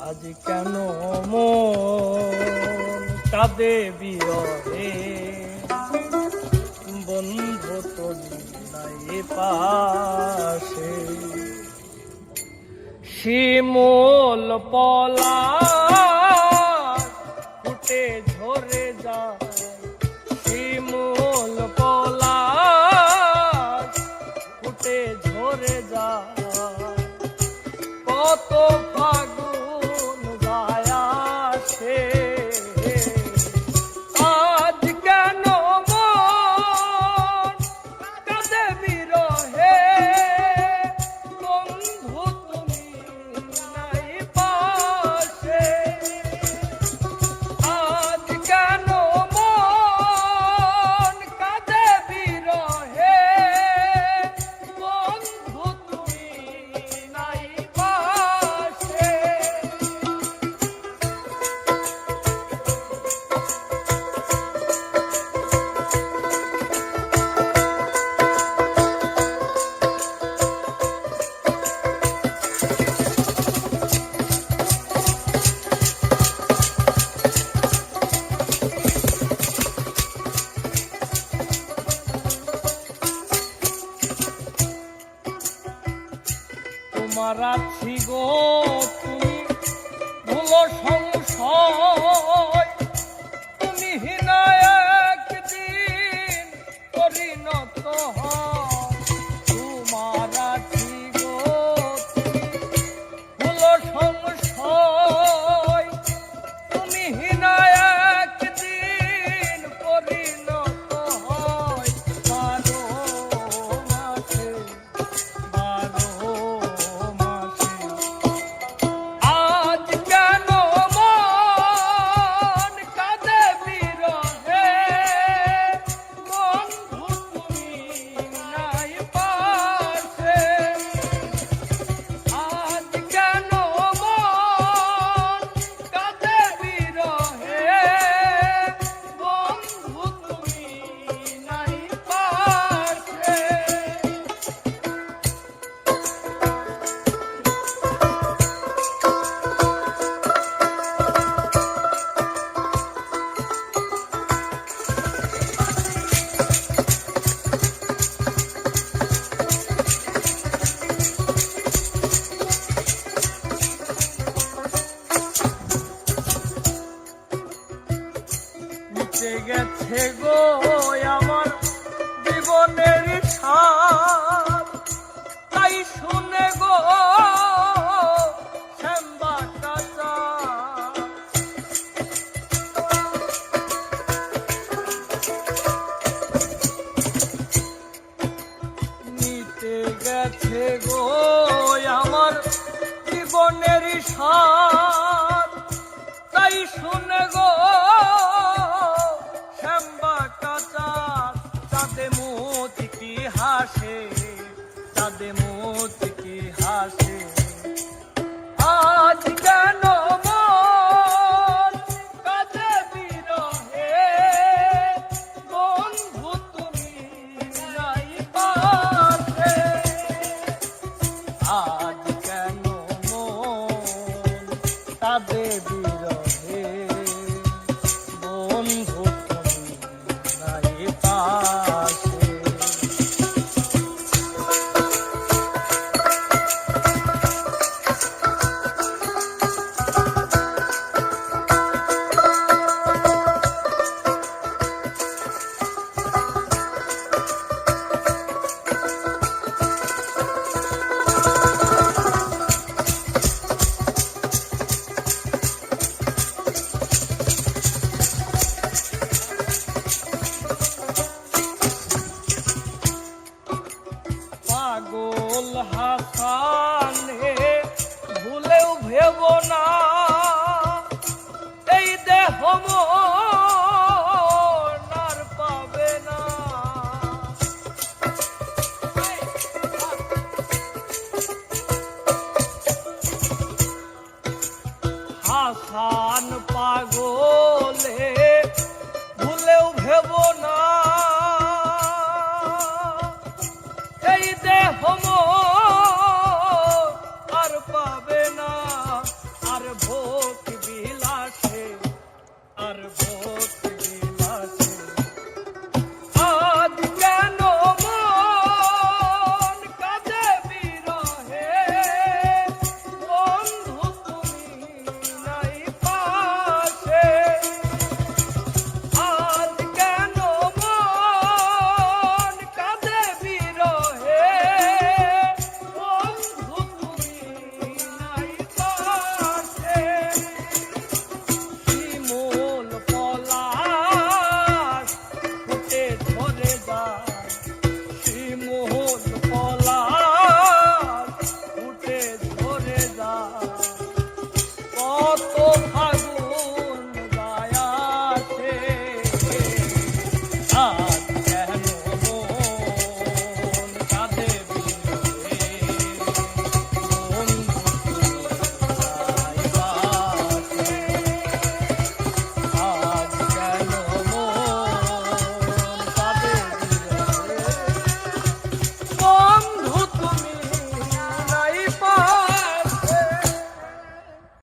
আজ কেন মন কাঁদে বিরহে, বন্ধু তুমি নাই পাশে। শিমুল পলাশ ফুটে ঝরে যায়, শিমুল পলাশ ফুটে ঝরে যায়, কত ফাগুন যায় আসে। আজ কেন মন কাঁদে বিরহে, বন্ধু তুমি নাই পাশে। আজ কেন মন কাঁদে বিরহে, বন্ধু তুমি নাই পাশে। তোমার আছি গো তুমি ভুলো সংশয়, তুমি হীনা একদিন পরিণত হও। তোমার আছি গো তুমি ভুলো সংশয়, তুমি হীনা একদিন পরিণত হয়। বারো মাসে আজ কেন মন কাঁদে বিরহে, বন্ধু তুমি নাই পাশে। আজ কেন মন কাঁদে বিরহে, বন্ধু তুমি নাই পাশে। মিটে গেছে গো আমার জীবনের সার, তাই শুনে গো শ্যামবা কাঁচা। মিটে গেছে গো আমার জীবনের সার, তাই শুনে গো শ্যামবা কাঁচা। চাঁদে মোতি কি হাসে, চাঁদে মোতি কি হাসে। আজ কেন মন কাঁদে বিরহে, বন্ধু তুমি নাই পাশে। আজ কেন মন কাঁদে বিরহে, বন্ধু তুমি নাই পাশে। পাগল হাসান হে ভুলেও ভেব না, এই দেহ মন আর পাবে না। হাসান পাগল হে ভুলেও ভেব না, এই দেহ মন আর পাবে না। আর ভো কত